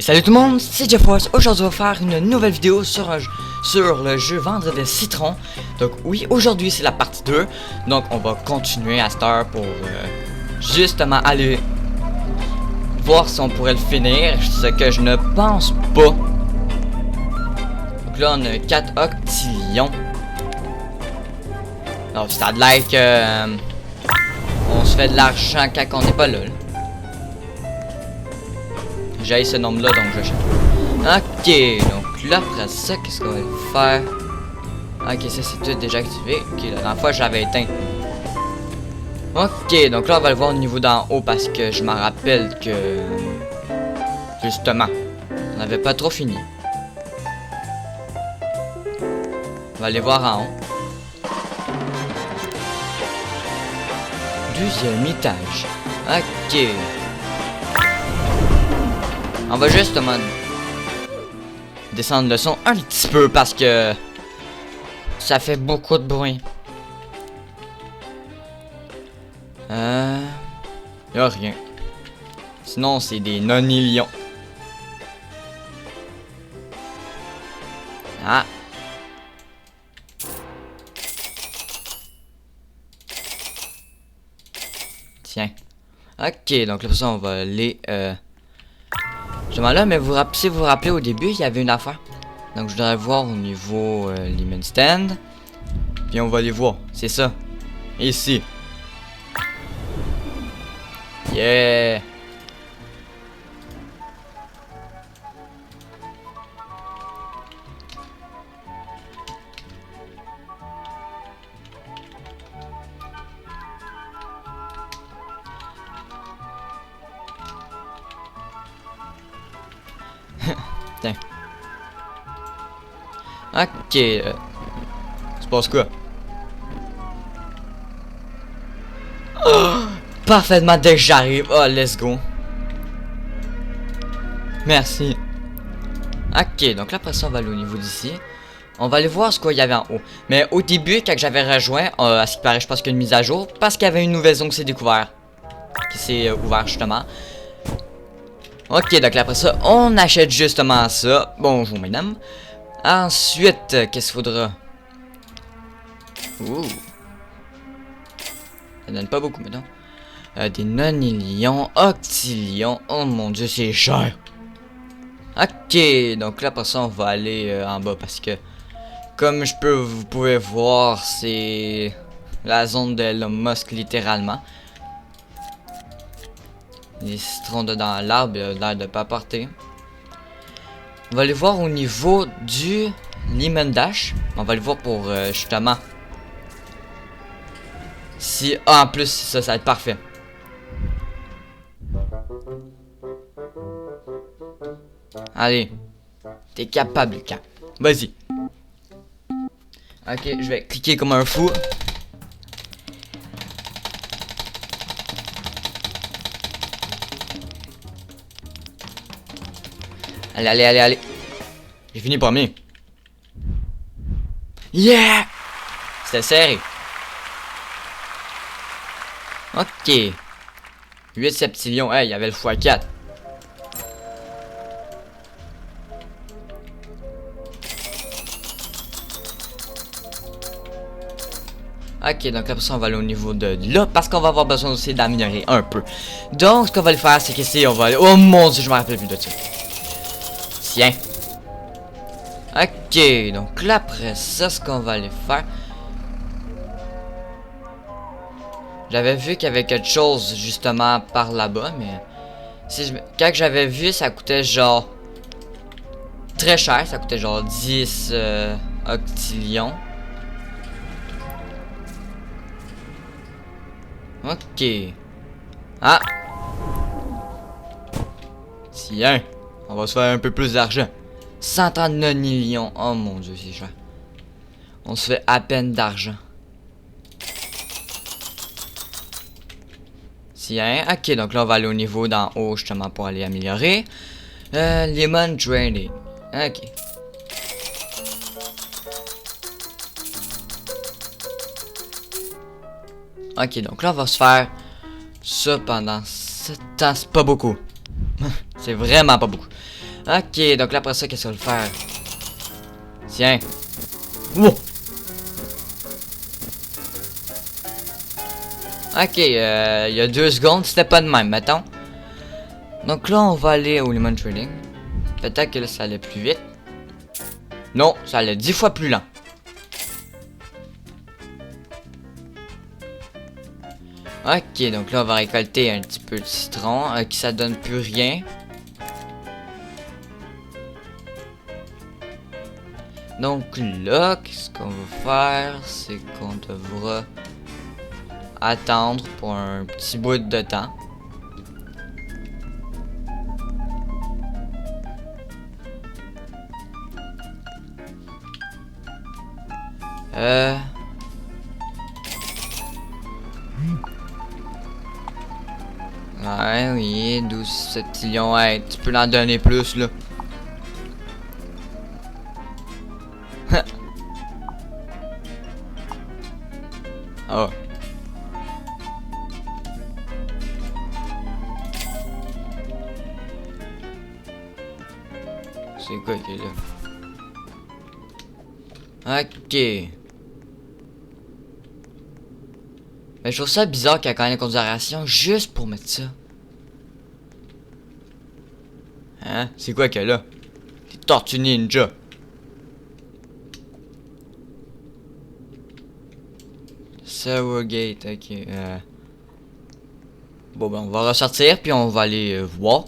Salut tout le monde, c'est JeffWars. Aujourd'hui on va faire une nouvelle vidéo sur le jeu Vendredi Citron. Donc oui, aujourd'hui c'est la partie 2. Donc on va continuer à cette heure pour justement aller voir si on pourrait le finir. Ce que je ne pense pas. Donc là on a 4 octillions. Donc ça a l'air que on se fait de l'argent quand on n'est pas là. J'ai ce nombre là donc j'achète. Ok, donc là après ça, qu'est-ce qu'on va faire? Ok, ça c'est tout déjà activé. Ok, la dernière fois j'avais éteint. Ok, donc là on va le voir au niveau d'en haut parce que je me rappelle que justement, on n'avait pas trop fini. On va aller voir en haut. Deuxième étage. Ok. On va justement descendre le son un petit peu parce que ça fait beaucoup de bruit. Y'a rien. Sinon c'est des nonilions. Ah. Tiens. Ok, donc là ça on va aller justement là, mais si vous vous rappelez au début, il y avait une affaire. Donc je voudrais voir au niveau Lemon Stand. Puis on va aller voir, c'est ça. Ici. Yeah. Tiens. Ok. Se passe quoi? Oh, parfaitement dès que j'arrive. Oh, let's go. Merci. Ok, donc là, après ça, on va aller au niveau d'ici. On va aller voir ce qu'il y avait en haut. Mais au début, quand j'avais rejoint, à ce qui paraît, je pense qu'il y a une mise à jour. Parce qu'il y avait une nouvelle zone qui s'est découverte. Qui s'est ouverte, justement. Ok, donc là, après ça, on achète justement ça. Bonjour, mesdames. Ensuite, qu'est-ce qu'il faudra? Ouh. Ça donne pas beaucoup, maintenant. Des nonilions, octillions. Oh mon dieu, c'est cher. Ok, donc là, après ça, on va aller en bas parce que, comme vous pouvez voir, c'est la zone de Elon Musk, littéralement. Les citrons dans l'arbre, il a l'air de pas porter. On va aller voir au niveau du Lemon Dash. On va le voir pour justement. Si. Ah, en plus, ça va être parfait. Allez. T'es capable, Lucas. Vas-y. Ok, je vais cliquer comme un fou. Allez, allez, allez, allez. J'ai fini premier. Yeah! C'était serré. Ok. 8 septillions. Hey, il y avait le x4. Ok, donc après ça, on va aller au niveau de là, parce qu'on va avoir besoin aussi d'améliorer un peu. Donc, ce qu'on va le faire, c'est qu'ici, on va aller... Oh mon dieu, je me rappelle plus de ça. Tiens. Ok, donc là, après ça, ce qu'on va aller faire... J'avais vu qu'il y avait quelque chose, justement, par là-bas, mais... Quand j'avais vu, ça coûtait genre... Très cher, ça coûtait genre 10 octillions. Ok. Ah. Tiens. On va se faire un peu plus d'argent. 139 millions. Oh mon dieu, c'est cher. On se fait à peine d'argent. Tiens. Ok, donc là, on va aller au niveau d'en haut, justement, pour aller améliorer. Lemon Draining. Ok. Ok, donc là, on va se faire ça pendant 7 ans. C'est pas beaucoup. C'est vraiment pas beaucoup. Ok, donc là, après ça, qu'est-ce qu'on va faire? Tiens. Wow. Ok, il y a 2 secondes, c'était pas de même, mettons. Donc là, on va aller au Lemon Trading. Peut-être que là, ça allait plus vite. Non, ça allait 10 fois plus lent. Ok, donc là, on va récolter un petit peu de citron, qui ça donne plus rien. Donc là, qu'est-ce qu'on va faire? C'est qu'on devra attendre pour un petit bout de temps. Ouais, oui, 12 septillions, ouais, tu peux l'en donner plus, là. Oh. C'est quoi qui est là? Ok. Mais je trouve ça bizarre qu'il y a quand même une considération juste pour mettre ça. Hein? C'est quoi qu'il y a là? Des tortues ninja. Sourgate, ok. Bon, ben, on va ressortir, puis on va aller voir.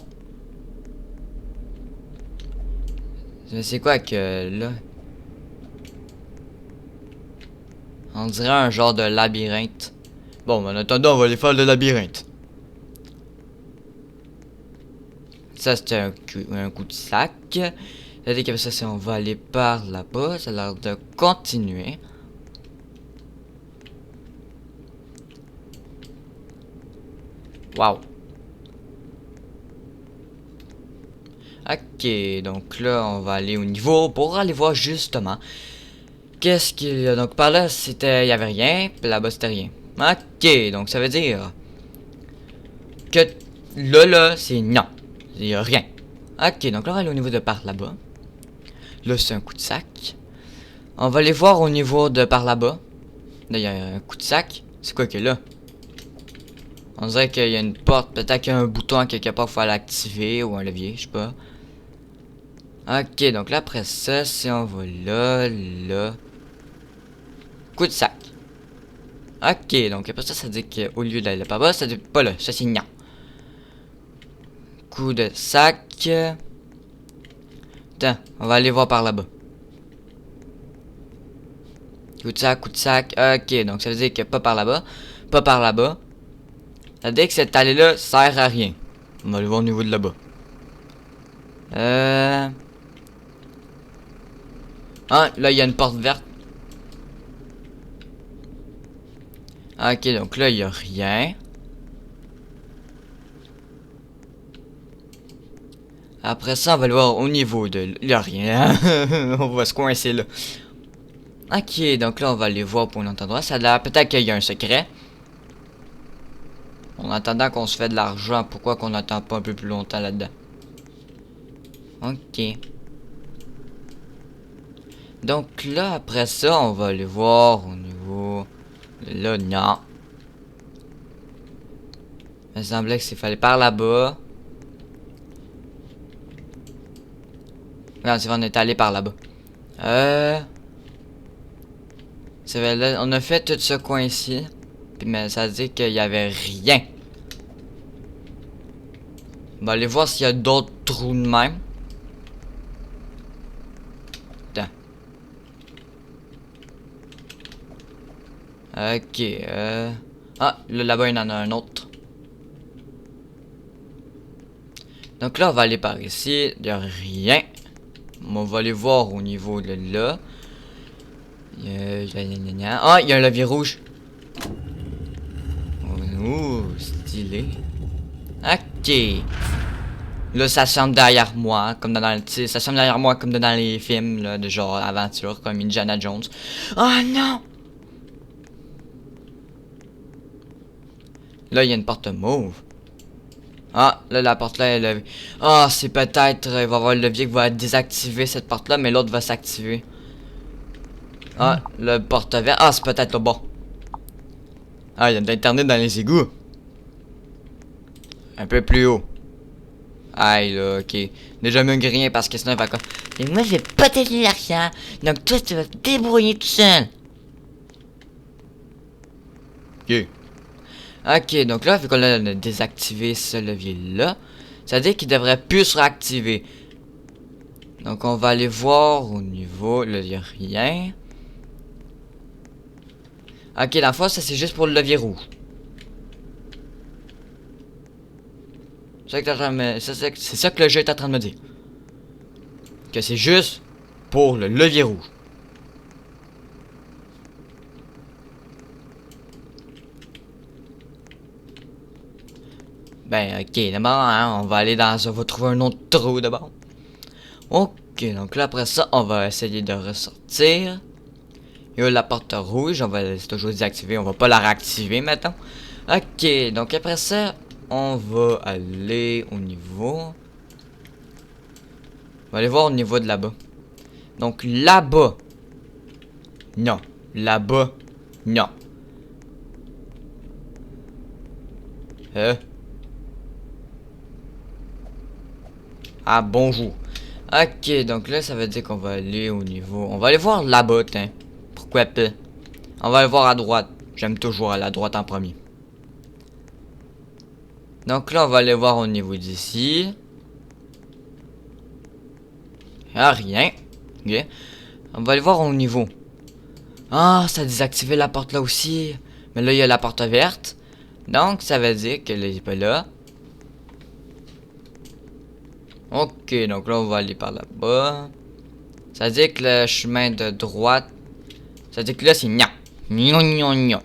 Mais c'est quoi que là? On dirait un genre de labyrinthe. Bon, ben, en attendant, on va aller faire le labyrinthe. Ça, c'était un coup de sac. C'est-à-dire que ça, si on va aller par là-bas, ça a l'air de continuer. Wow. Ok, donc là, on va aller au niveau pour aller voir justement qu'est-ce qu'il y a. Donc par là, il y avait rien, puis là-bas, c'était rien. Ok, donc ça veut dire que là, c'est non. Il y a rien. Ok, donc là, on va aller au niveau de par là-bas. Là, c'est un coup de sac. On va aller voir au niveau de par là-bas. Là, il y a un coup de sac. C'est quoi que là? On dirait qu'il y a une porte. Peut-être qu'il y a un bouton quelque part qu'il faut l'activer ou un levier, je sais pas. Ok, donc là, après ça, si on va là. Coup de sac. Ok, donc après ça, ça dit qu'au lieu d'aller par bas, ça dit pas là. Ça, c'est non. Coup de sac. Attends, on va aller voir par là-bas. Coup de sac, coup de sac. Ok, donc ça veut dire que pas par là-bas. Pas par là-bas. Ça veut dire que cette allée-là sert à rien. On va aller voir au niveau de là-bas. Ah, là, il y a une porte verte. Ok, donc là, il n'y a rien. Après ça, on va le voir au niveau de... Il n'y a rien. On va se coincer là. Ok, donc là, on va aller voir pour un autre endroit. Ça a l'air peut-être qu'il y a un secret. En attendant qu'on se fait de l'argent, pourquoi qu'on n'attend pas un peu plus longtemps là-dedans? Ok. Donc là, après ça, on va aller voir au niveau... Là, non. Il me semblait que s'il fallait par là-bas. Regarde, c'est vrai, on est allé par là-bas. C'est vrai, là, on a fait tout ce coin ici. Puis mais ça dit qu'il y avait rien. On va aller voir s'il y a d'autres trous de même. Attends. Ok, ah, là-bas, il y en a un autre. Donc là, on va aller par ici. Il n'y a rien. On va aller voir au niveau de là. Ah, il y a un levier rouge. Ouh, stylé. Ok. Là, ça semble derrière moi, comme dans le, ça semble derrière moi comme dans les films là, de genre aventure, comme Indiana Jones. Oh non! Là, il y a une porte mauve. Ah, là, la porte là est levée. Ah, c'est peut-être, il va y avoir le levier qui va désactiver cette porte là, mais l'autre va s'activer. Ah, le porte vert. Ah, c'est peut-être le bon. Ah, il y a de l'internet dans les égouts. Un peu plus haut. Aïe, là, ok. Déjà mieux que rien parce que sinon il va comme. Et moi, je vais pas t'aider l'arrière. Donc, toi, tu vas te débrouiller tout seul. Ok. Ok, donc là, vu qu'on a désactivé ce levier-là, ça veut dire qu'il devrait plus se réactiver. Donc, on va aller voir au niveau. Là, il n'y a rien. Ok, la fois, ça c'est juste pour le levier rouge. C'est ça que le jeu est en train de me dire. Que c'est juste pour le levier rouge. Ben, ok, d'abord, hein, on va aller dans ça, on va trouver un autre trou d'abord. Ok, donc là, après ça, on va essayer de ressortir. Et là, la porte rouge, on va laisser toujours désactiver, on va pas la réactiver maintenant. Ok, donc après ça, on va aller au niveau... On va aller voir au niveau de là-bas. Donc là-bas. Non. Là-bas. Non. Ah, bonjour. Ok, donc là, ça veut dire qu'on va aller au niveau... On va aller voir là-bas, tiens. Pourquoi pas? On va aller voir à droite. J'aime toujours aller à droite en premier. Donc là, on va aller voir au niveau d'ici. Ah, rien. Ok. On va aller voir au niveau. Ah, ça a désactivé la porte là aussi. Mais là, il y a la porte verte. Donc, ça veut dire qu'elle est pas là. Ok, donc là, on va aller par là-bas. Ça veut dire que le chemin de droite... Ça veut dire que là, c'est nya. Gna.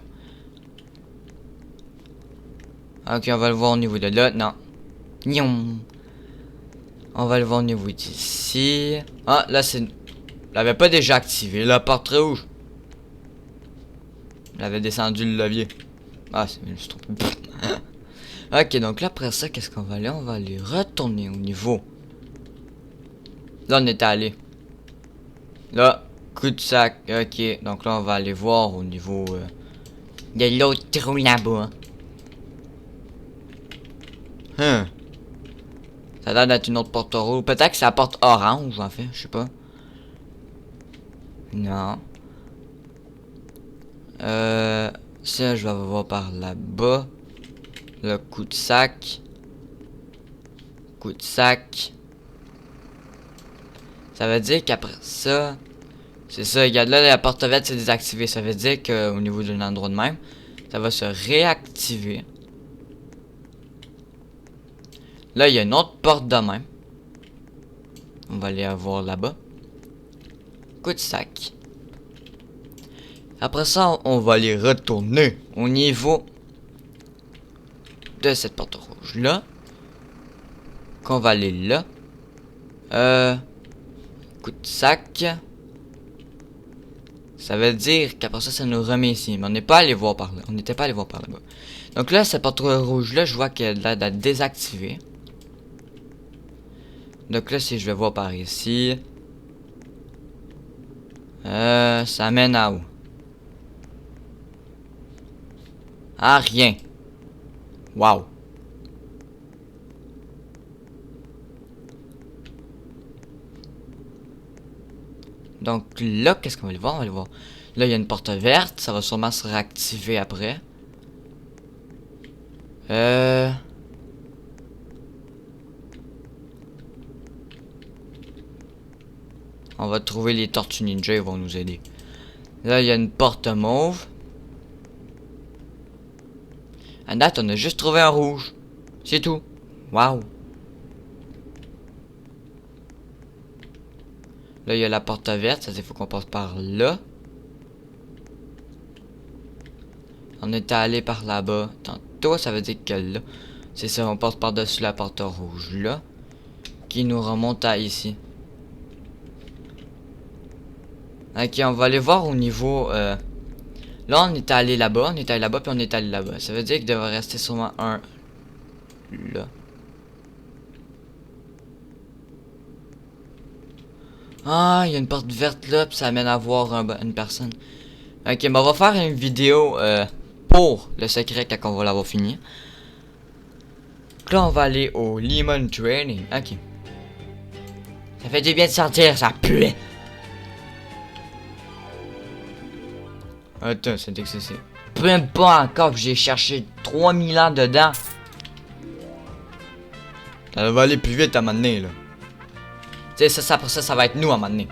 Ok, on va le voir au niveau de là. Non. Gnon. On va le voir au niveau d'ici. Ah, là, c'est... L'avait pas déjà activé, la porte rouge. L'avait descendu le levier. Ah, c'est juste trop. Ok, donc là, après ça, qu'est-ce qu'on va aller? On va aller retourner au niveau. Là, on était allé. Là, coup de sac. Ok, donc là, on va aller voir au niveau de l'autre trou là-bas. Ça a l'air d'être une autre porte rouge. Peut-être que c'est la porte orange, en fait. Je sais pas. Non. Ça, je vais voir par là-bas. Le coup de sac. Coup de sac. Ça veut dire qu'après ça... C'est ça, regarde là, la porte verte s'est désactivée. Ça veut dire qu'au niveau d'un endroit de même, ça va se réactiver. Là, il y a une autre porte de même. On va aller voir là-bas. Coup de sac. Après ça, on va aller retourner au niveau de cette porte rouge là. Qu'on va aller là. Coup de sac. Ça veut dire qu'après ça, ça nous remet ici. Mais on n'est pas allé voir par là. On n'était pas allé voir par là-bas. Donc là, cette porte rouge là, je vois qu'elle a l'air d'être désactivée. Donc là, si je vais voir par ici. Ça mène à où? Ah, rien. Wow. Donc là, qu'est-ce qu'on va aller voir? On va aller voir. Là, il y a une porte verte. Ça va sûrement se réactiver après. On va trouver les tortues ninja. Ils vont nous aider. Là, il y a une porte mauve. À date, on a juste trouvé un rouge. C'est tout. Waouh. Là, il y a la porte verte. Ça, il faut qu'on passe par là. On était allé par là-bas. Tantôt, ça veut dire que là. C'est ça, on passe par-dessus la porte rouge là. Qui nous remonte à ici. Ok, on va aller voir au niveau... Là, on est allé là-bas, puis on est allé là-bas. Ça veut dire qu'il devrait rester sûrement un... Là. Ah, il y a une porte verte là, puis ça amène à voir une personne. Ok, mais on va faire une vidéo pour le secret quand on va l'avoir fini. Donc là, on va aller au Lemon Training. Ok. Ça fait du bien de sentir, ça pue. Attends, c'est excessif. Même pas encore, j'ai cherché 3000 ans dedans. Ça va aller plus vite à un moment donné, là. Tu sais, après ça, ça va être nous à un moment donné.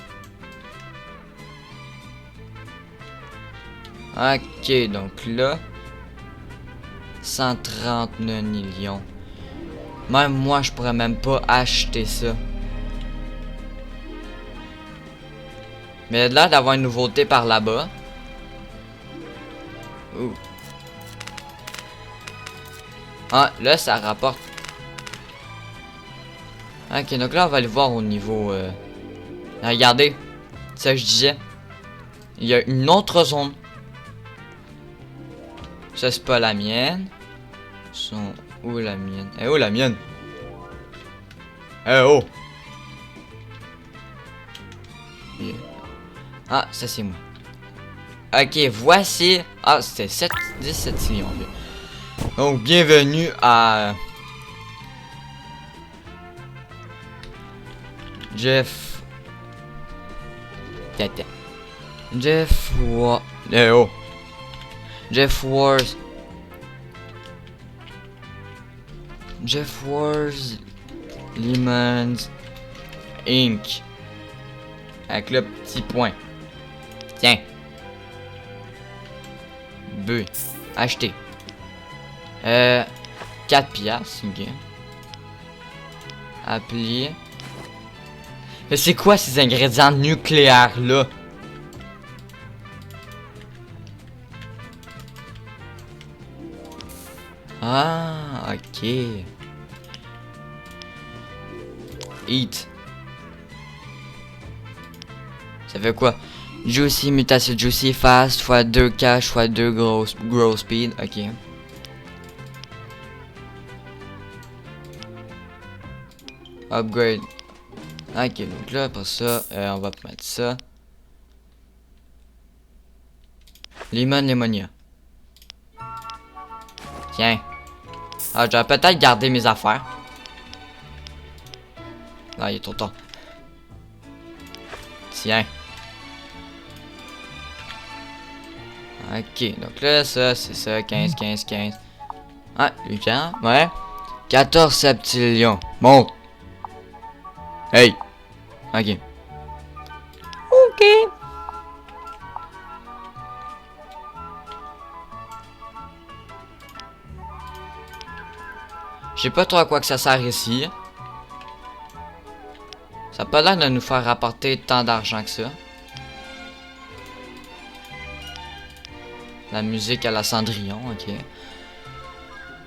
Ok, donc là... 139 millions. Même moi, je pourrais même pas acheter ça. Mais il y a l'air d'avoir une nouveauté par là-bas. Ouh. Ah, là, ça rapporte. Ok, donc là, on va aller voir au niveau... Regardez. Ça que je disais. Il y a une autre zone. Ça, c'est pas la mienne. Sont où la mienne? Eh oh, la mienne? Eh oh! Yeah. Ah, ça, c'est moi. Ok, voici... Ah, c'était 17 millions. Donc, bienvenue à... Jeff... Tata. Jeff Wars... Eh oh! Jeff Wars... Jeff Wars... Lemons... Inc. Avec le petit point. Tiens. B. Acheter. 4 piastres, ok. Applier. Mais c'est quoi ces ingrédients nucléaires là? Ah, ok. Eat. Ça fait quoi? Juicy, mutation juicy, fast, x2 cash, x2 grow speed, ok. Upgrade. Ok, donc là, pour ça, on va mettre ça. Lemon, Lemonia. Tiens. Ah, j'aurais peut-être gardé mes affaires. Ah, il est trop tard. Tiens. Ok, donc là, ça, c'est ça, 15, 15, 15. Ah, Lucas, ouais. 14 septillions. Monte. Hey. Ok. Ok. Je sais pas trop à quoi que ça sert ici. Ça a pas l'air de nous faire rapporter tant d'argent que ça. La musique à la Cendrillon, ok.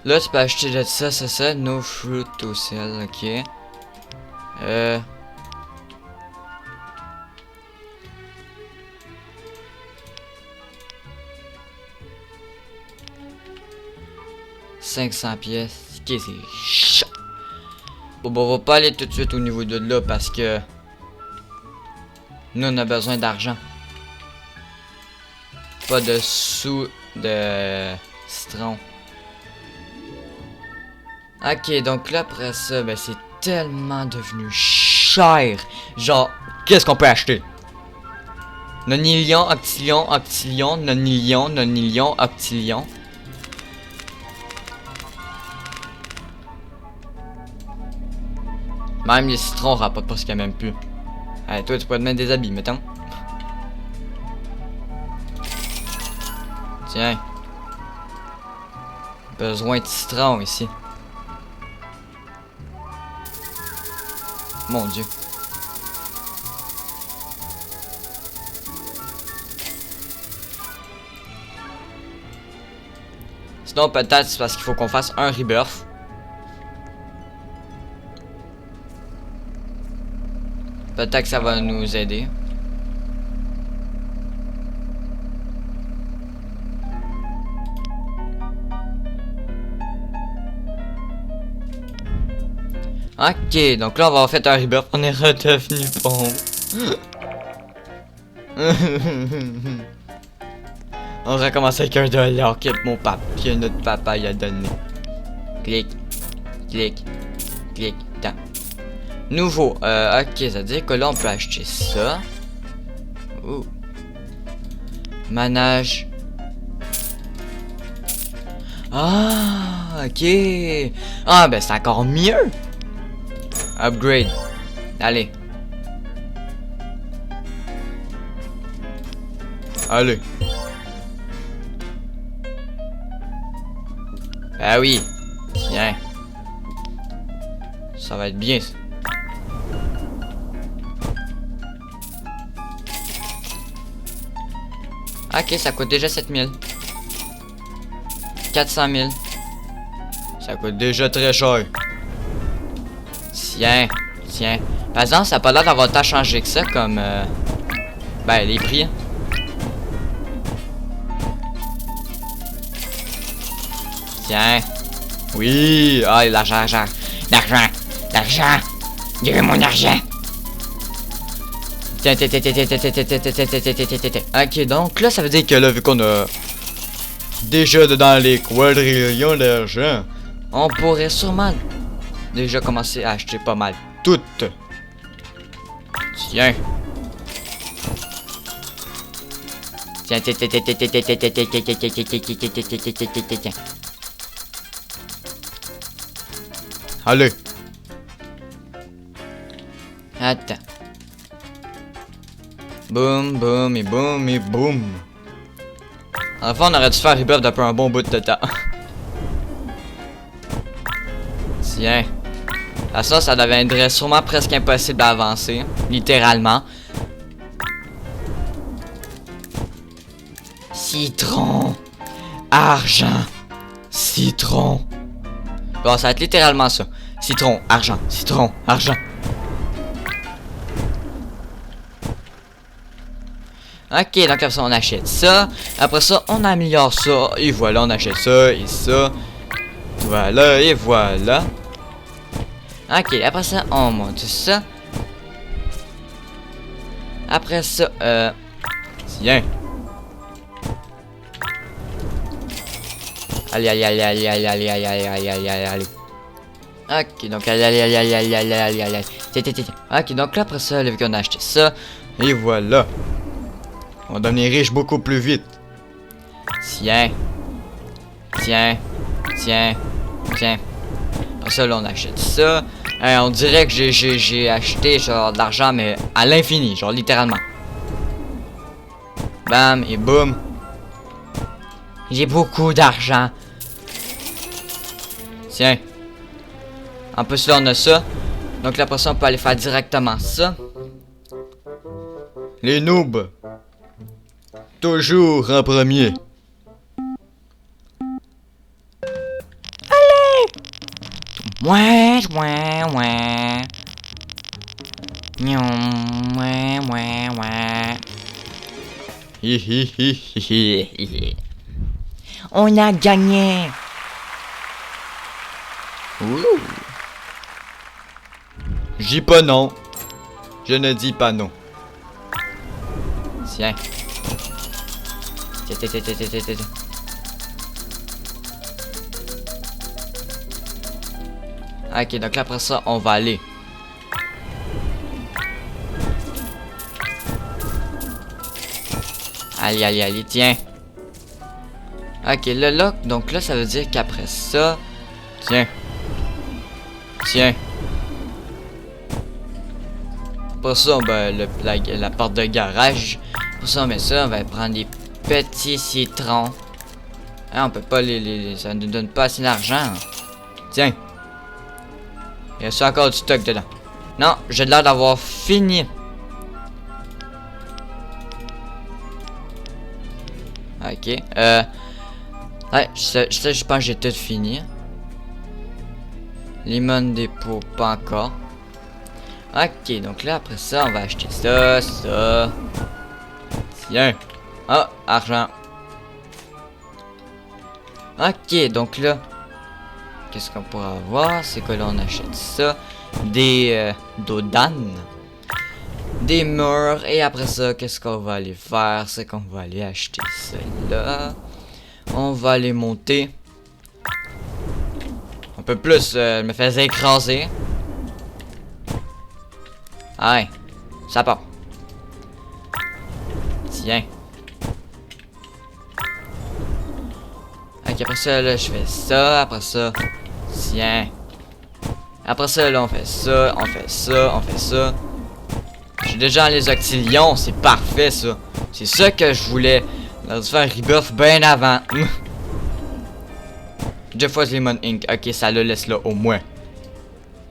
Là, tu peux acheter de ça, c'est ça. No fruit to sell, ok. 500 pièces. Ok, c'est chaud. Bon, on va pas aller tout de suite au niveau de là parce que nous, on a besoin d'argent. Pas de sous de citron. Ok, donc là, après ça, ben, c'est tellement devenu cher. Genre, qu'est-ce qu'on peut acheter? Nonillion, octillion, octillion, nonillion, nonillion, octillion. Même les citrons rapportent pas ce qu'il y a même plus. Allez, toi, tu peux te mettre des habits, mettons. Tiens. Besoin de citron ici. Mon Dieu. Sinon, peut-être c'est parce qu'il faut qu'on fasse un rebirth. Peut-être que ça va nous aider. Ok, donc là on va en faire un rebirth. On est redevenu pauvre. On recommence avec $1 que notre papa il a donné. Clic, clic, clic, dans. Nouveau, ok, ça veut dire que là on peut acheter ça. Ouh. Manage. Ah, ok. Ah, ben c'est encore mieux. Upgrade. Allez. Allez. Ah oui. Tiens. Ça va être bien ça. Ok, ça coûte déjà 7000. 400 000. Ça coûte déjà très cher. Tiens, tiens. Par exemple, ça n'a pas l'air d'avoir tant changé que ça comme... Ben, les prix. Tiens. Oui. Ah, l'argent, l'argent. L'argent. L'argent. Give mon argent. Tiens, tiens, tiens, tiens, tiens, tiens, tiens, tiens, tiens, tiens, tiens, tiens, tiens, tiens. Ok, donc là, ça veut dire que là, vu qu'on a déjà dans les quadrillions d'argent, on pourrait sûrement déjà commencer à acheter pas mal toutes. Tiens. Tiens, tiens, tiens, tiens, tiens, tiens, tiens, tiens, tiens, tiens, tiens, tiens, tiens, tiens, tiens, tiens. Allez. Attends. Boum, boum, et boum, et boum. Enfin, on aurait dû faire rebuff depuis un bon bout de temps. Tiens. À ça deviendrait sûrement presque impossible d'avancer. Littéralement. Citron. Argent. Citron. Bon, ça va être littéralement ça. Citron, argent, citron, argent. Ok, donc après ça, on achète ça. Après ça, on améliore ça. Et voilà, on achète ça et ça. Voilà, et voilà. Ok, après ça, on monte ça. Après ça, tiens. Allez, allez, allez, allez, allez, allez, allez, allez, allez, allez, allez, allez. Ok, donc allez, allez, allez, allez, allez, allez, allez, allez. Tiens, tiens, tiens. Ok, donc là, après ça, vu qu'on a acheté ça. Et voilà. On va devenir riche beaucoup plus vite. Tiens. Tiens. Tiens. Tiens. Après ça, là, on achète ça. On dirait que j'ai acheté genre de l'argent, mais à l'infini, genre littéralement. Bam, et boum. J'ai beaucoup d'argent. Tiens. En plus, là, on a ça. Donc là, après ça, on peut aller faire directement ça. Les noobs. Toujours en premier. Allez! Ouais, ouais, ouais. Ouais, ouais, ouais. Hi, hi, hi, hi, hi. On a gagné. Ouh. Je dis pas non. Je ne dis pas non. Tiens. Ok, donc là après ça, on va aller. Allez, allez, allez, tiens. Ok, là, donc là, ça veut dire qu'après ça... Tiens. Tiens. Pour ça, ben, la porte de garage. Pour ça, on met ça, on va prendre des petits citrons. Hein, on peut pas ça ne nous donne pas assez d'argent. Tiens. Il y a ça encore du stock dedans. Non, j'ai l'air d'avoir fini. Ok. Ouais, je pense que j'ai tout fini. Limon dépôt, pas encore. Ok, donc là, après ça, on va acheter ça, ça. Tiens. Ah, argent. Ok, donc là, qu'est-ce qu'on pourra avoir? C'est que là, on achète ça. Des dodanes. des murs. Et après ça, qu'est-ce qu'on va aller faire? C'est qu'on va aller acheter celle-là. On va aller monter. Un peu plus, me faisait écraser. Ah ouais, ça part. Tiens. Ok, après ça, là, je fais ça. Après ça, tiens. Après ça, là, on fait ça, on fait ça, on fait ça. J'ai déjà les octilions, c'est parfait, ça. C'est ça que je voulais. On a dû faire rebuff bien avant. Jeff Lemon Inc. Ok, ça le laisse là, au moins.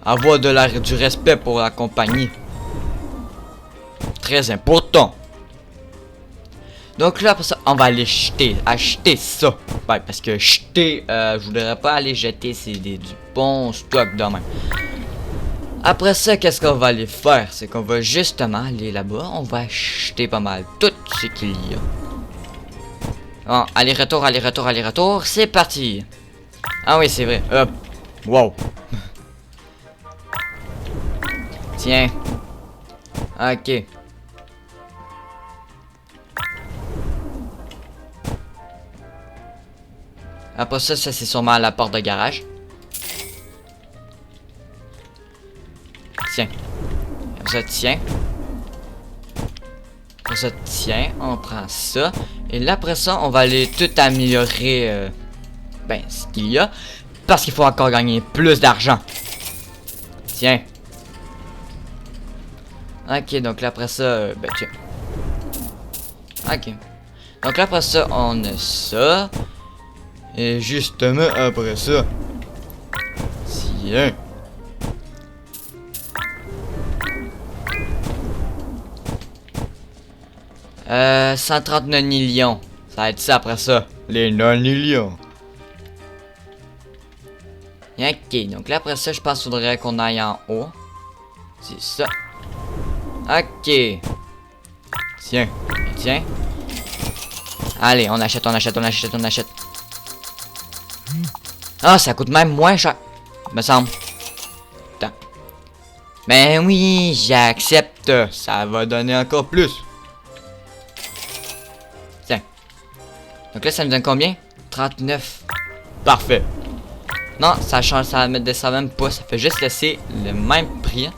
Avoir du respect pour la compagnie. Très important. Donc là, pour ça, on va aller acheter ça. Ouais, parce que jeter, je voudrais pas aller jeter, c'est du bon stock de même. Après ça, qu'est-ce qu'on va aller faire? C'est qu'on va justement aller là-bas, on va acheter pas mal tout ce qu'il y a. Bon, aller-retour, aller-retour, aller-retour, c'est parti. Ah oui, c'est vrai. Hop. Wow. Tiens. Ok. Après ça, ça c'est sûrement la porte de garage. Tiens. Après ça, tiens. Après ça, tiens. On prend ça. Et là, après ça, on va aller tout améliorer ben, ce qu'il y a. Parce qu'il faut encore gagner plus d'argent. Tiens. Ok, donc là, après ça, ben tiens. Ok. Donc là, après ça, on a ça. Et justement, après ça. Tiens. Euh, 139 millions. Ça va être ça après ça. Les 9 millions. Ok, donc là après ça, je pense qu'il faudrait qu'on aille en haut. C'est ça. Ok. Tiens. Tiens. Allez, on achète, on achète, on achète, on achète. Ah, ça coûte même moins cher. Me semble. Attends. Ben oui, j'accepte. Ça va donner encore plus. Tiens. Donc là, ça me donne combien? 39. Parfait. Non, ça change, ça me descend même pas. Ça fait juste laisser le même prix.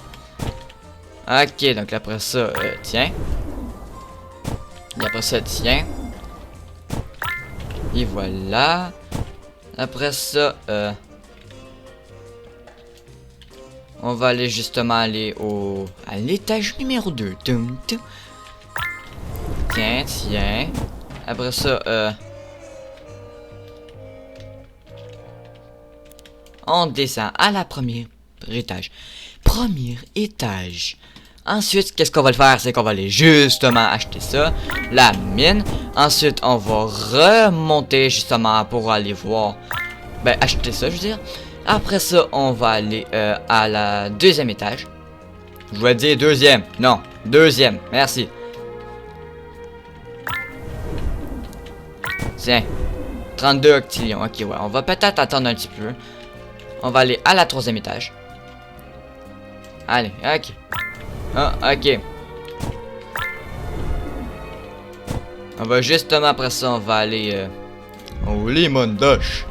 Ok, donc après ça, tiens. Et après ça, tiens. Et voilà. Après ça, on va aller justement aller à l'étage numéro 2. Tum, tum. Tiens, tiens. Après ça, on descend à la première étage. Premier étage. Ensuite, qu'est-ce qu'on va le faire? C'est qu'on va aller justement acheter ça. La mine. Ensuite, on va remonter justement pour aller voir. Ben, acheter ça, je veux dire. Après ça, on va aller à la deuxième étage. Je vais dire deuxième. Non, deuxième. Merci. Tiens. 32 octillions. Ok, ouais. On va peut-être attendre un petit peu. On va aller à la troisième étage. Allez, ok. Ah, ok. On va justement après ça, on va aller au Lemon Dash.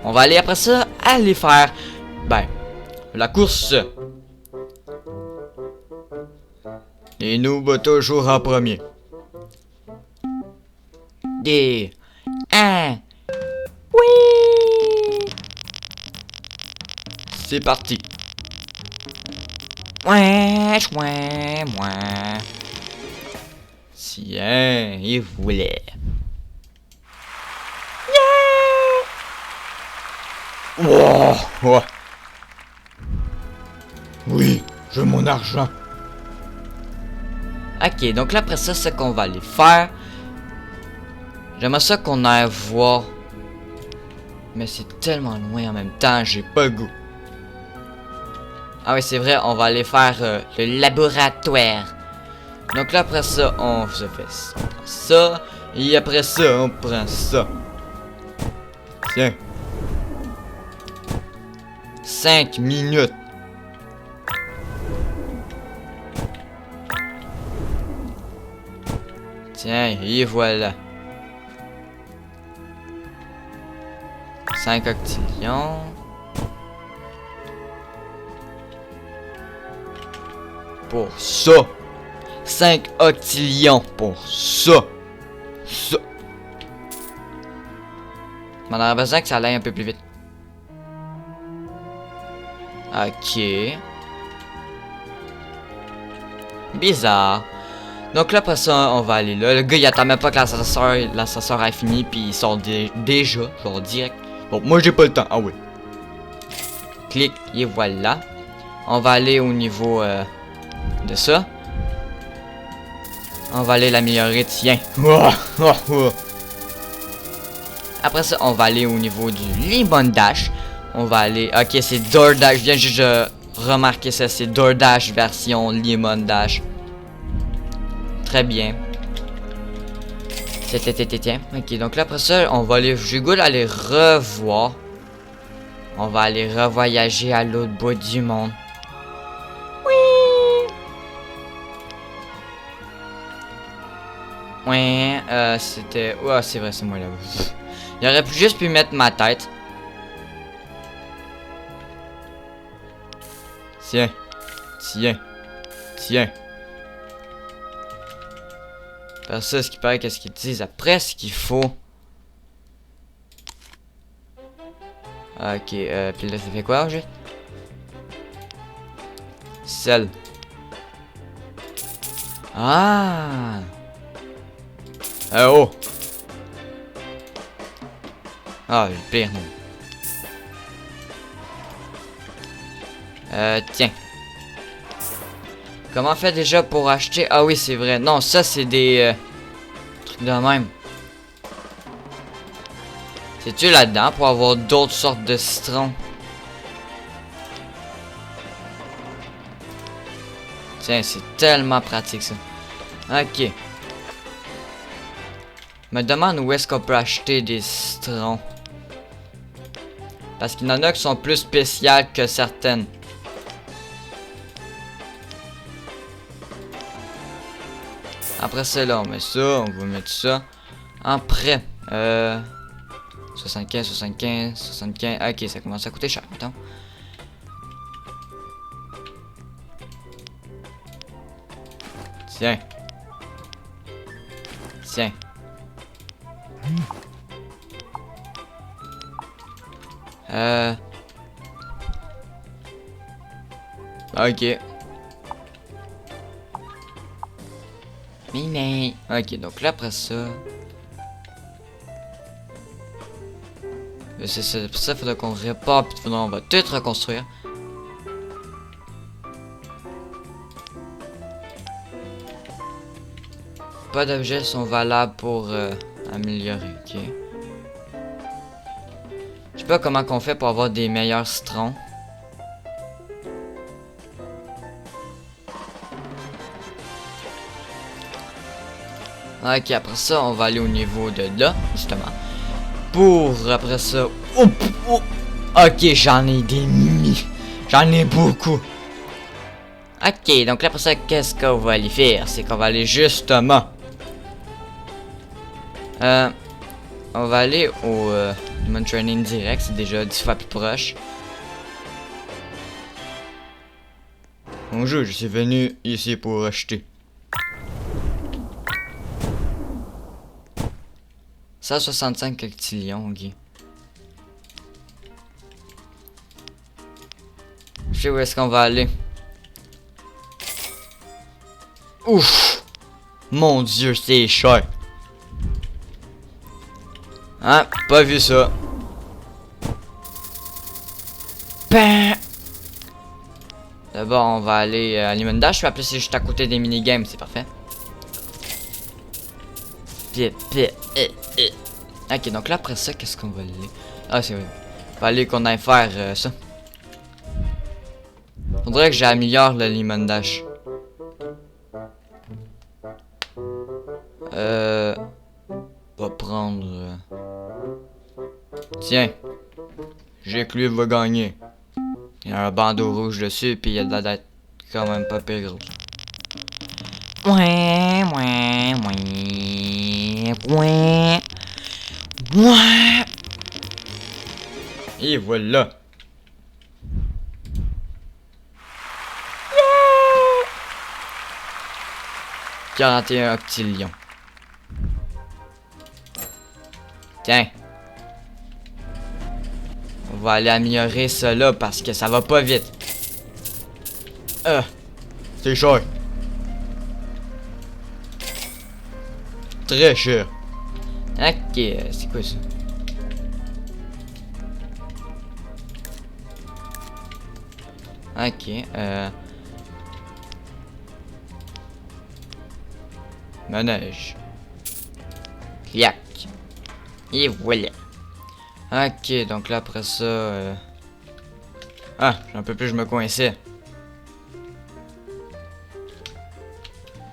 On va aller après ça, aller faire, ben, la course. Et nous bat toujours en premier. Des 1. Oui. C'est parti. Ouais, ouais, ouais. Tiens, il voulait. Yeah! Wow, wow. Oui, je veux mon argent. Ok, donc là après ça, ce qu'on va aller faire. J'aimerais ça qu'on aille voir. Mais c'est tellement loin en même temps, j'ai pas le goût. Ah oui, c'est vrai, on va aller faire le laboratoire. Donc là, après ça, on se fait ça. On prend ça. Et après ça, on prend ça. Tiens. 5 minutes. Tiens, et voilà. 5 octillions. Pour ça. 5 octillions pour ça. Ça. On aurait besoin que ça aille un peu plus vite. Ok. Bizarre. Donc là, après ça, on va aller là. Le gars, il attend même pas que l'ascenseur ait fini, puis il sort déjà, genre direct. Bon, moi, j'ai pas le temps. Ah oui. Clic, et voilà. On va aller au niveau de ça. On va aller l'améliorer, tiens. Après ça, on va aller au niveau du Lemon Dash. On va aller... Ok, c'est DoorDash. Je viens juste de remarquer ça. C'est DoorDash version Lemon Dash. Très bien. Tiens. Ok, donc là, après ça, on va aller... J'ai le goût d'aller revoir. On va aller revoyager à l'autre bout du monde. Ouais, c'était... Ouais, c'est vrai, c'est moi là. Il aurait juste pu mettre ma tête. Tiens. Par ça, ce qui paraît, qu'est-ce qu'ils disent après, ce qu'il faut. Ok, puis là, ça fait quoi, juste? Sel. Ah! Oh! Ah, le pire, non. Tiens. Comment on fait déjà pour acheter? Ah oui, c'est vrai. Non, ça, c'est des... trucs de même. C'est-tu là-dedans pour avoir d'autres sortes de citrons? Tiens, c'est tellement pratique, ça. Ok. Me demande où est-ce qu'on peut acheter des citrons. Parce qu'il y en a qui sont plus spéciales que certaines. Après ça, là, on met ça. On va mettre ça. Après, 75. Ok, ça commence à coûter cher, attends. Tiens. Ok. Mais. Ok, donc là, après ça. C'est pour ça qu'il faudrait qu'on répare, puis on va tout reconstruire. Pas d'objets sont valables pour améliorer, ok. Je sais pas comment qu'on fait pour avoir des meilleurs citrons. Ok, après ça, on va aller au niveau de là, justement. Pour, après ça... Ok, j'en ai des mimi. J'en ai beaucoup. Ok, donc là, après ça, qu'est-ce qu'on va aller faire? C'est qu'on va aller justement... on va aller au Human Training direct, c'est déjà 10 fois plus proche. Bonjour, je suis venu ici pour acheter. 165 octillions, ok. Je sais où est-ce qu'on va aller. Ouf! Mon dieu, c'est cher. Hein? Pas vu ça. Ben. D'abord, on va aller à Lemon Dash. Je vais appeler, c'est juste à côté des minigames, c'est parfait. Ok, donc là, après ça, qu'est-ce qu'on va aller? Ah, c'est vrai. On va aller qu'on aille faire ça. Faudrait que j'améliore le Lemon Dash. Va prendre... Tiens. J'ai que lui va gagner. Il y a un bandeau rouge dessus, puis il y a de la date quand même pas pire grosse. Ouais. Ouais. Ouais. Et voilà. 41 octillions. Tiens. On va aller améliorer cela parce que ça va pas vite. C'est cher. Très cher. Ok, c'est quoi ça? Ok, manège. Cliac. Et voilà. Ok, donc là après ça... Ah, j'en peux plus, je me coinçais.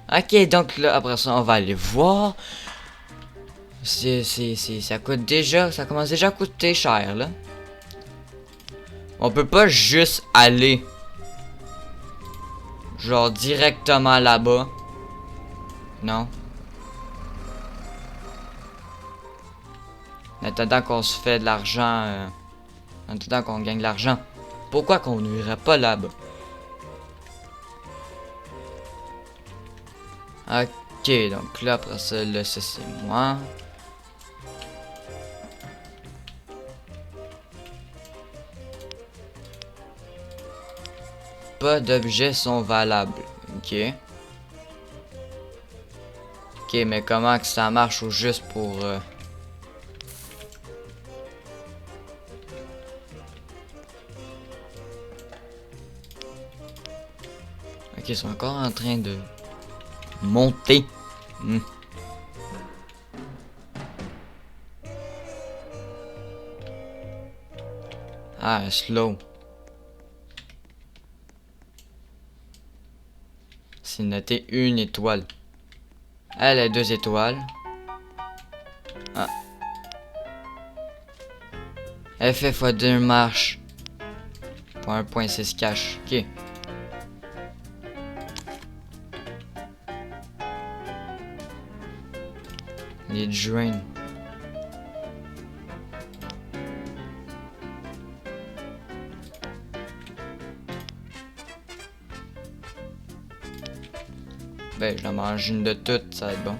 Ok, donc là après ça, on va aller voir. Ça coûte déjà... Ça commence déjà à coûter cher, là. On peut pas juste aller... Genre directement là-bas. Non. En attendant qu'on se fait de l'argent... En attendant qu'on gagne de l'argent. Pourquoi qu'on n'irait pas là-bas? Ok, donc là, après ça, là, ça c'est moi. Pas d'objets sont valables. Ok. Ok, mais comment que ça marche au juste pour... Ok, ils sont encore en train de... monter. Ah, slow. C'est noté 1 étoile. Elle a 2 étoiles. Ah. Effet x2 marche. Pour 1.6 cash. Ok. Les drains. Ben, je la mange une de toutes, ça va être bon.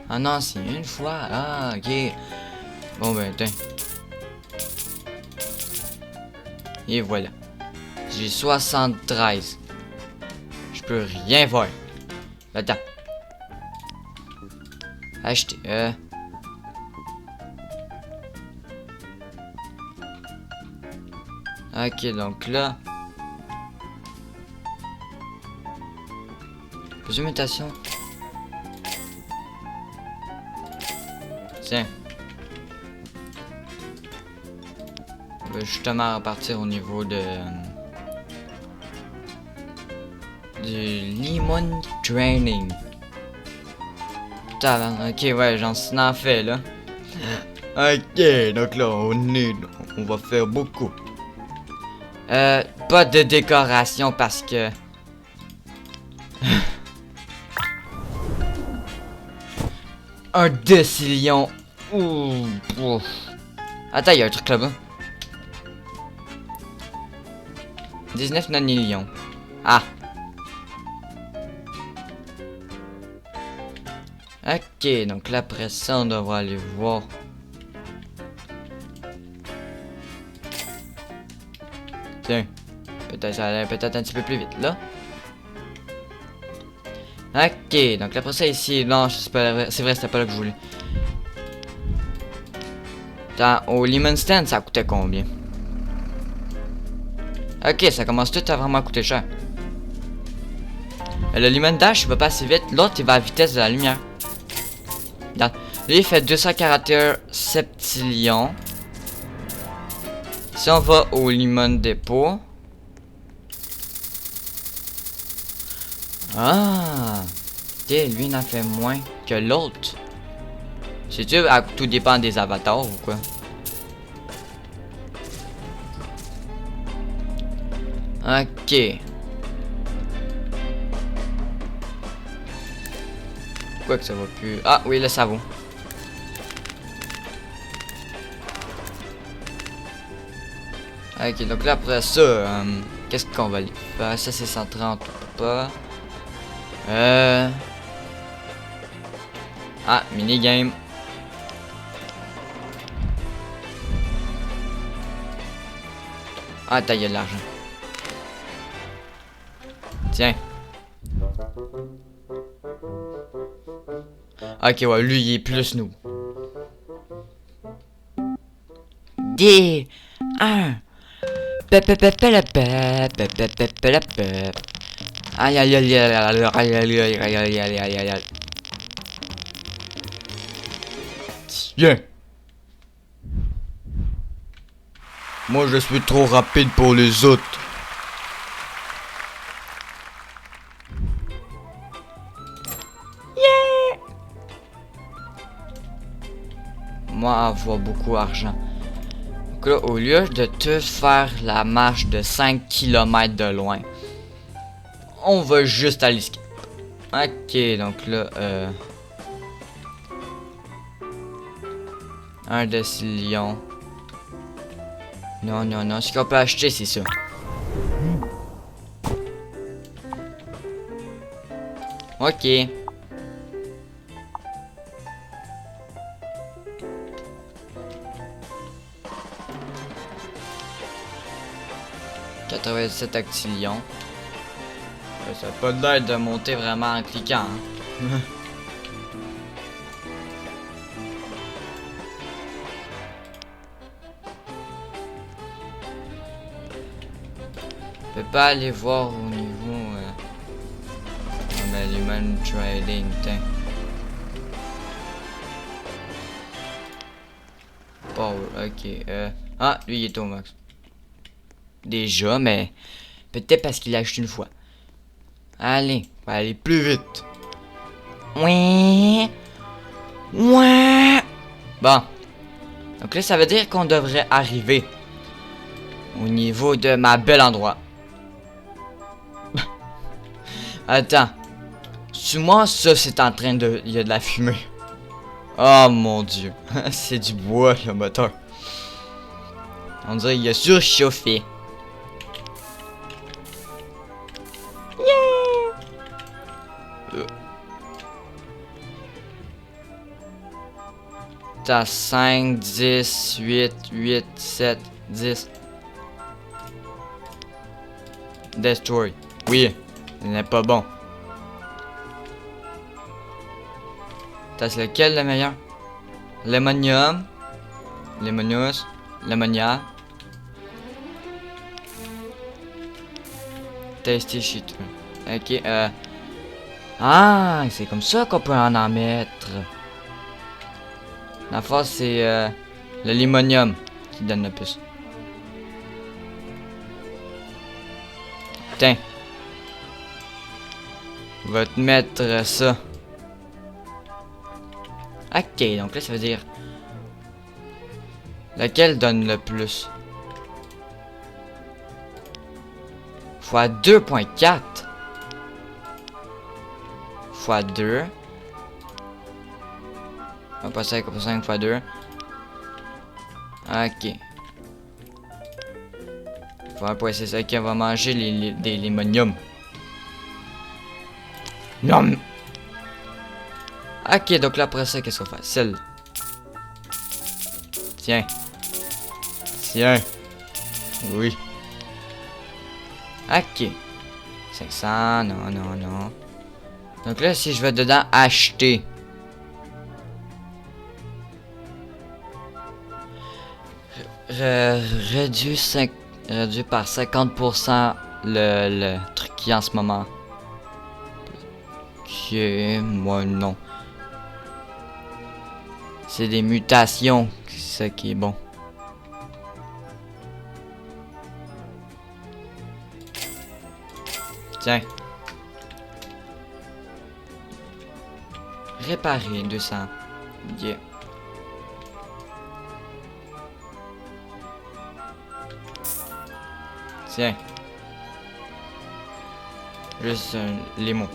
Ah non, c'est une fois. Ah, ok. Bon, ben, tiens. Et voilà. J'ai 73. Je peux rien voir. Attends. Acheter. Ok, donc là. Plus mutation. Tiens. On va justement repartir au niveau de... du lemon training. Ok, ouais, j'en suis en fait là. Ok, donc là, on va faire beaucoup. Pas de décoration parce que... Un décillion. Ouh. Ouf. Attends, il y a un truc là-bas. 19 nanillions. Ah. Ok, donc là après ça, on devra aller voir. Tiens. Peut-être ça allait peut-être un petit peu plus vite là. Ok, donc là après ça ici, non, c'est vrai, c'était pas là que je voulais. Attends, au Lemon Stand, ça coûtait combien? Ok, ça commence tout à vraiment coûter cher. Le Lemon Dash, il va pas assez vite, l'autre il va à la vitesse de la lumière. Regarde, lui il fait 241 septillions. Si on va au Lemon Depot. Ah, ok, lui il en fait moins que l'autre. C'est-tu tout dépend des avatars ou quoi? Ok. Pourquoi que ça va plus? Ah oui, là ça va. Ok, donc là après ça, qu'est-ce qu'on va aller faire? Ça c'est 130 ou pas? Ah, minigame. Ah, t'as de l'argent. Tiens. Ok, ouais, lui il est plus nous. D 1 Aïe aïe aïe aïe aïe aïe aïe aïe aïe aïe aïe aïe aïe aïe. Tiens. Moi je suis trop rapide pour les autres. Yeah. Moi avoir beaucoup d'argent. Donc là, au lieu de te faire la marche de 5 km de loin, on va juste aller skip. Ok, donc là, un décillion. Non, non, non, ce qu'on peut acheter, c'est ça. Ok. 87 actilions. Ça n'a pas l'air de monter vraiment en cliquant. Hein. Je peux pas aller voir au niveau l'human trading. Power, ok. Ah, lui il est au max. Déjà, mais peut-être parce qu'il l'a acheté une fois. Allez, on va aller plus vite. Ouais. Ouais. Bon. Donc là, ça veut dire qu'on devrait arriver au niveau de ma belle endroit. Attends. Sur moi, ça, c'est en train de... Il y a de la fumée. Oh mon dieu. C'est du bois, le moteur. On dirait qu'il a surchauffé. T'as 5, 10, 8, 8, 7, 10. Destroy. Oui, il n'est pas bon. T'as lequel le meilleur? Lemonium. Lemonius. Lemonia. Tasty shit. Ok, Ah, c'est comme ça qu'on peut en mettre. La force, c'est le limonium qui donne le plus. Tiens. On va te mettre ça. Ok, donc là, ça veut dire... Lequel donne le plus? Fois 2.4. Fois 2. On va passer à 5 fois 2. Ok. Fois 1.6. Ok, on va manger des limoniums. Non. Ok, donc là, après ça, qu'est-ce qu'on fait? Celle. Tiens. Tiens. Oui. Ok. 500. Non, non, non. Donc là, si je vais dedans acheter. Réduit par 50% le truc qui est en ce moment. Ok, moi non. C'est des mutations, c'est ça qui est bon. Tiens. Réparer 200. Yeah. Tiens. Juste les mots.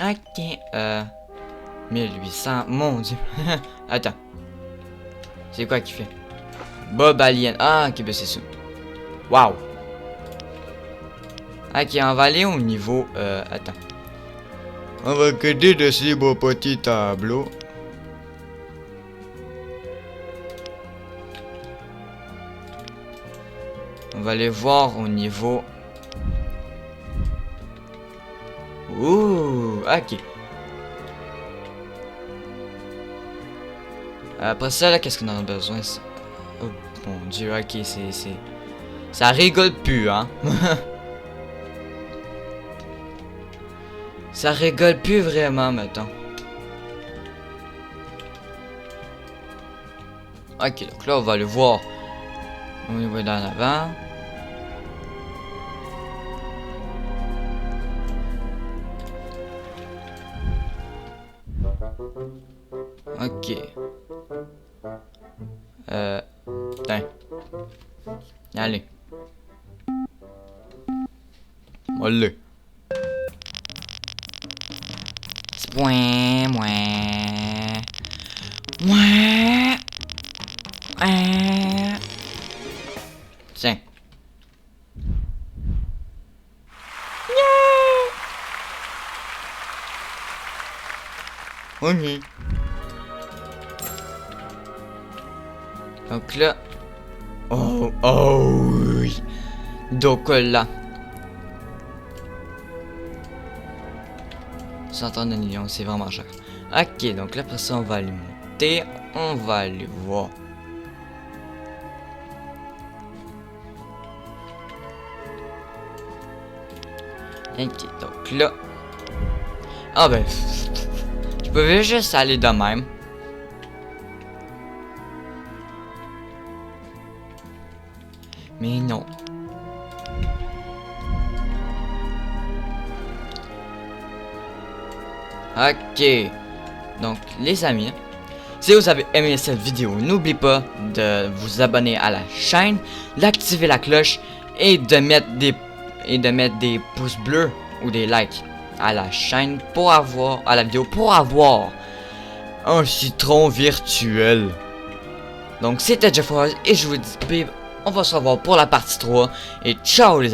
Ok, 1800, mon dieu. Attends. C'est quoi qu'il fait? Bob Alien. Ah, ok, ben c'est ça. Wow. Ok, on va aller au niveau... attends. On va coder de ces beaux petits tableaux. On va aller voir au niveau... Ouh, ok. Après ça, là, qu'est-ce qu'on en a besoin? Oh, mon dieu, ok, c'est... Ça rigole plus, hein? Ça rigole plus vraiment, maintenant. Ok, donc là, on va le voir au niveau d'en avant. Ok. Tiens. Allez. Allez. Mouais, mouais. Mouais. Tiens. Ok. Donc là... Oh, oh oui. Donc là... 130 millions, c'est vraiment cher. Ok, donc là, après ça, on va aller monter. On va aller voir. Ok, donc là... Ah ben... Je pouvais juste aller de même. Mais non. Ok. Donc, les amis, si vous avez aimé cette vidéo, n'oubliez pas de vous abonner à la chaîne, d'activer la cloche et de mettre des pouces bleus ou des likes à la chaîne pour avoir, à la vidéo, pour avoir un citron virtuel. Donc, c'était Jeff Rose et je vous dis, on va se revoir pour la partie 3 et ciao les amis.